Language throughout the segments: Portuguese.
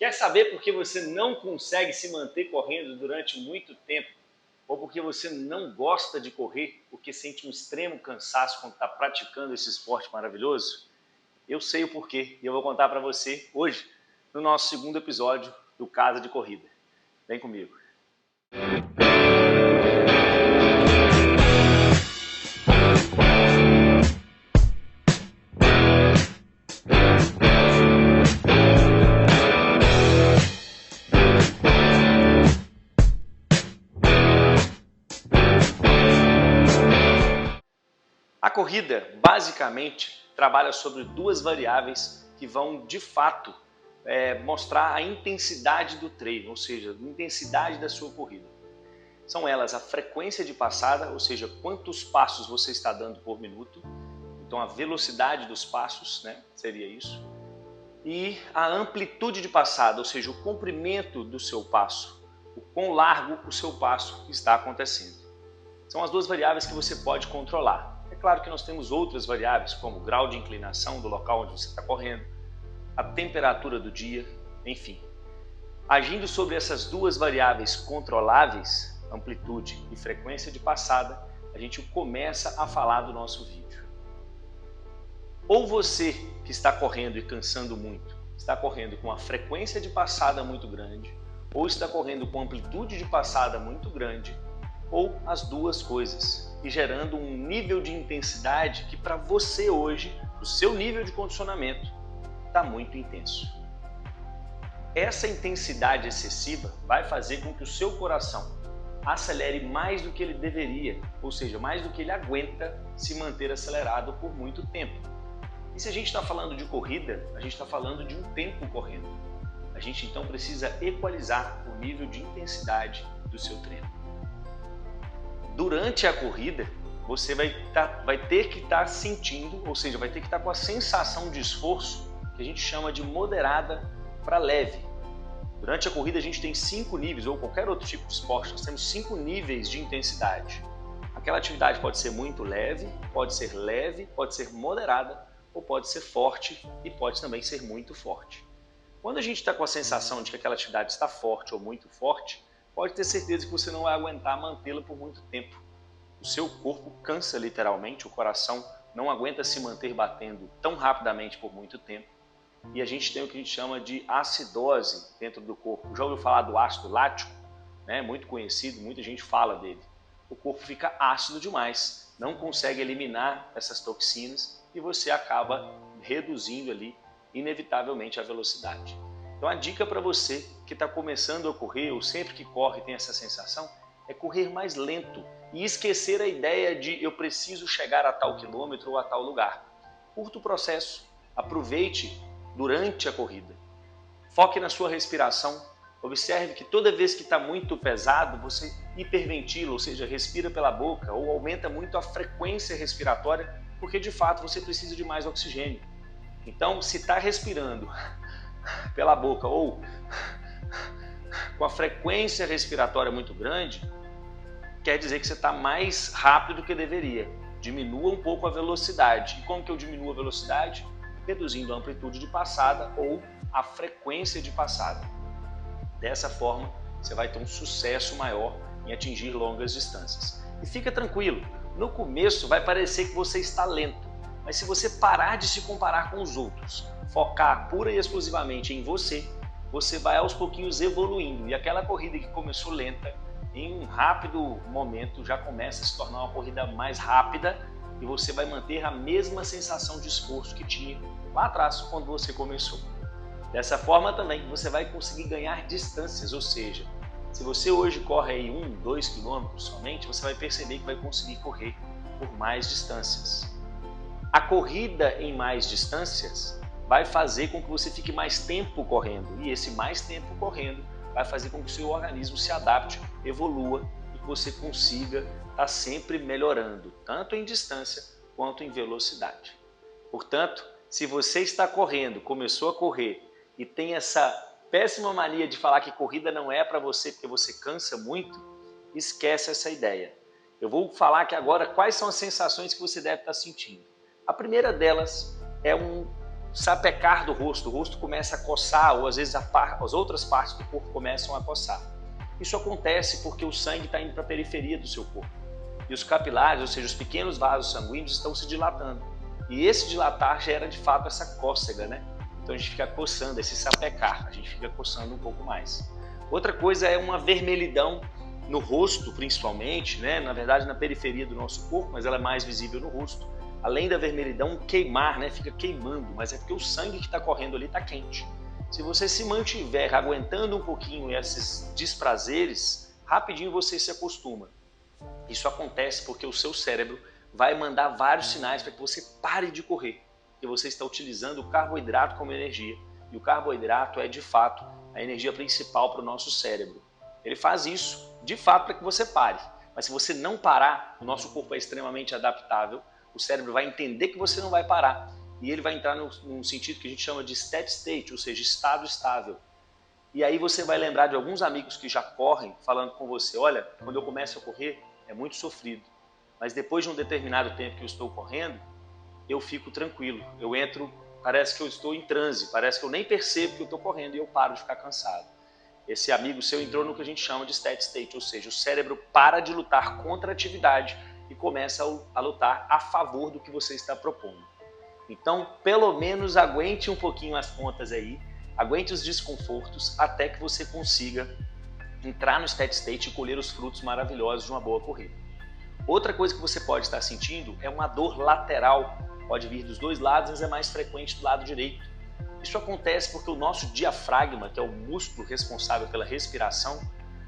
Quer saber por que você não consegue se manter correndo durante muito tempo? Ou porque você não gosta de correr porque sente um extremo cansaço quando está praticando esse esporte maravilhoso? Eu sei o porquê e eu vou contar para você hoje no nosso segundo episódio do Casa de Corrida. Vem comigo. A corrida, basicamente, trabalha sobre duas variáveis que vão, de fato, mostrar a intensidade do treino, ou seja, a intensidade da sua corrida. São elas a frequência de passada, ou seja, quantos passos você está dando por minuto, então a velocidade dos passos, seria isso, e a amplitude de passada, ou seja, o comprimento do seu passo, o quão largo o seu passo está acontecendo. São as duas variáveis que você pode controlar. É claro que nós temos outras variáveis, como o grau de inclinação do local onde você está correndo, a temperatura do dia, enfim. Agindo sobre essas duas variáveis controláveis, amplitude e frequência de passada, a gente começa a falar do nosso vídeo. Ou você que está correndo e cansando muito, está correndo com uma frequência de passada muito grande, ou está correndo com amplitude de passada muito grande, ou as duas coisas, e gerando um nível de intensidade que para você hoje, o seu nível de condicionamento, está muito intenso. Essa intensidade excessiva vai fazer com que o seu coração acelere mais do que ele deveria, ou seja, mais do que ele aguenta se manter acelerado por muito tempo. E se a gente está falando de corrida, a gente está falando de um tempo correndo. A gente então precisa equalizar o nível de intensidade do seu treino. Durante a corrida, você vai ter que estar sentindo, ou seja, vai ter que estar com a sensação de esforço que a gente chama de moderada para leve. Durante a corrida a gente tem 5 níveis, ou qualquer outro tipo de esporte, nós temos 5 níveis de intensidade. Aquela atividade pode ser muito leve, pode ser moderada, ou pode ser forte e pode também ser muito forte. Quando a gente está com a sensação de que aquela atividade está forte ou muito forte, pode ter certeza que você não vai aguentar mantê-la por muito tempo. O seu corpo cansa literalmente, o coração não aguenta se manter batendo tão rapidamente por muito tempo. E a gente tem o que a gente chama de acidose dentro do corpo. Já ouviu falar do ácido lático? Muito conhecido, muita gente fala dele. O corpo fica ácido demais, não consegue eliminar essas toxinas e você acaba reduzindo ali, inevitavelmente, a velocidade. Então a dica para você que está começando a correr ou sempre que corre tem essa sensação é correr mais lento e esquecer a ideia de eu preciso chegar a tal quilômetro ou a tal lugar. Curta o processo, aproveite durante a corrida. Foque na sua respiração, observe que toda vez que está muito pesado você hiperventila, ou seja, respira pela boca ou aumenta muito a frequência respiratória porque de fato você precisa de mais oxigênio. Então se está respirando pela boca ou com a frequência respiratória muito grande, quer dizer que você está mais rápido do que deveria. Diminua um pouco a velocidade. E como que eu diminuo a velocidade? Reduzindo a amplitude de passada ou a frequência de passada. Dessa forma, você vai ter um sucesso maior em atingir longas distâncias. E fica tranquilo, no começo vai parecer que você está lento, mas se você parar de se comparar com os outros, focar pura e exclusivamente em você, você vai aos pouquinhos evoluindo. E aquela corrida que começou lenta, em um rápido momento já começa a se tornar uma corrida mais rápida e você vai manter a mesma sensação de esforço que tinha lá atrás quando você começou. Dessa forma também você vai conseguir ganhar distâncias, ou seja, se você hoje corre aí 1, 2 quilômetros somente, você vai perceber que vai conseguir correr por mais distâncias. A corrida em mais distâncias vai fazer com que você fique mais tempo correndo, e esse mais tempo correndo vai fazer com que o seu organismo se adapte, evolua e que você consiga estar sempre melhorando, tanto em distância quanto em velocidade. Portanto, se você está correndo, começou a correr e tem essa péssima mania de falar que corrida não é para você porque você cansa muito, esquece essa ideia. Eu vou falar aqui agora quais são as sensações que você deve estar sentindo. A primeira delas é um sapecar do rosto, o rosto começa a coçar, ou às vezes as outras partes do corpo começam a coçar. Isso acontece porque o sangue está indo para a periferia do seu corpo. E os capilares, ou seja, os pequenos vasos sanguíneos, estão se dilatando. E esse dilatar gera de fato essa cócega, né? Então a gente fica coçando, esse sapecar, a gente fica coçando um pouco mais. Outra coisa é uma vermelhidão no rosto, principalmente, né? Na verdade na periferia do nosso corpo, mas ela é mais visível no rosto. Além da vermelhidão, queimar, né? Fica queimando, mas é porque o sangue que está correndo ali está quente. Se você se mantiver aguentando um pouquinho esses desprazeres, rapidinho você se acostuma. Isso acontece porque o seu cérebro vai mandar vários sinais para que você pare de correr, porque você está utilizando o carboidrato como energia, e o carboidrato é de fato a energia principal para o nosso cérebro. Ele faz isso de fato para que você pare, mas se você não parar, o nosso corpo é extremamente adaptável, o cérebro vai entender que você não vai parar e ele vai entrar num sentido que a gente chama de steady state, ou seja, estado estável. E aí você vai lembrar de alguns amigos que já correm falando com você, olha, quando eu começo a correr é muito sofrido, mas depois de um determinado tempo que eu estou correndo, eu fico tranquilo, eu entro, parece que eu estou em transe, parece que eu nem percebo que eu estou correndo e eu paro de ficar cansado. Esse amigo seu entrou no que a gente chama de steady state, ou seja, o cérebro para de lutar contra a atividade e começa a lutar a favor do que você está propondo. Então, pelo menos aguente um pouquinho as pontas aí, aguente os desconfortos até que você consiga entrar no steady state e colher os frutos maravilhosos de uma boa corrida. Outra coisa que você pode estar sentindo é uma dor lateral, pode vir dos dois lados, mas é mais frequente do lado direito. Isso acontece porque o nosso diafragma, que é o músculo responsável pela respiração,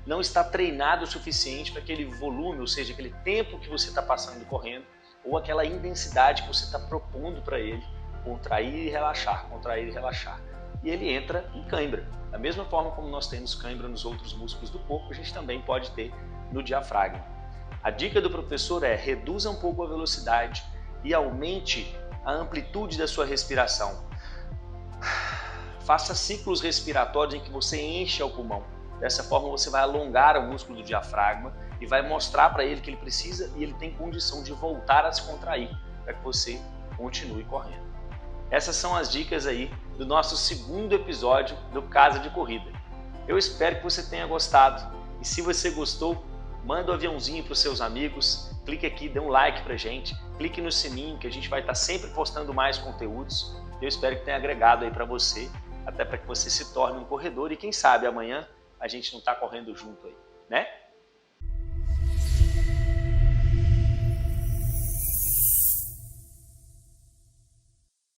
não está treinado o suficiente para aquele volume, ou seja, aquele tempo que você está passando correndo, ou aquela intensidade que você está propondo para ele, contrair e relaxar, contrair e relaxar. E ele entra em cãibra. Da mesma forma como nós temos cãibra nos outros músculos do corpo, a gente também pode ter no diafragma. A dica do professor é reduza um pouco a velocidade e aumente a amplitude da sua respiração. Faça ciclos respiratórios em que você encha o pulmão. Dessa forma você vai alongar o músculo do diafragma e vai mostrar para ele que ele precisa e ele tem condição de voltar a se contrair para que você continue correndo. Essas são as dicas aí do nosso segundo episódio do Casa de Corrida. Eu espero que você tenha gostado e se você gostou, manda um aviãozinho para os seus amigos, clique aqui, dê um like pra gente, clique no sininho que a gente vai estar sempre postando mais conteúdos. Eu espero que tenha agregado aí para você, até para que você se torne um corredor e quem sabe amanhã a gente não está correndo junto aí, né?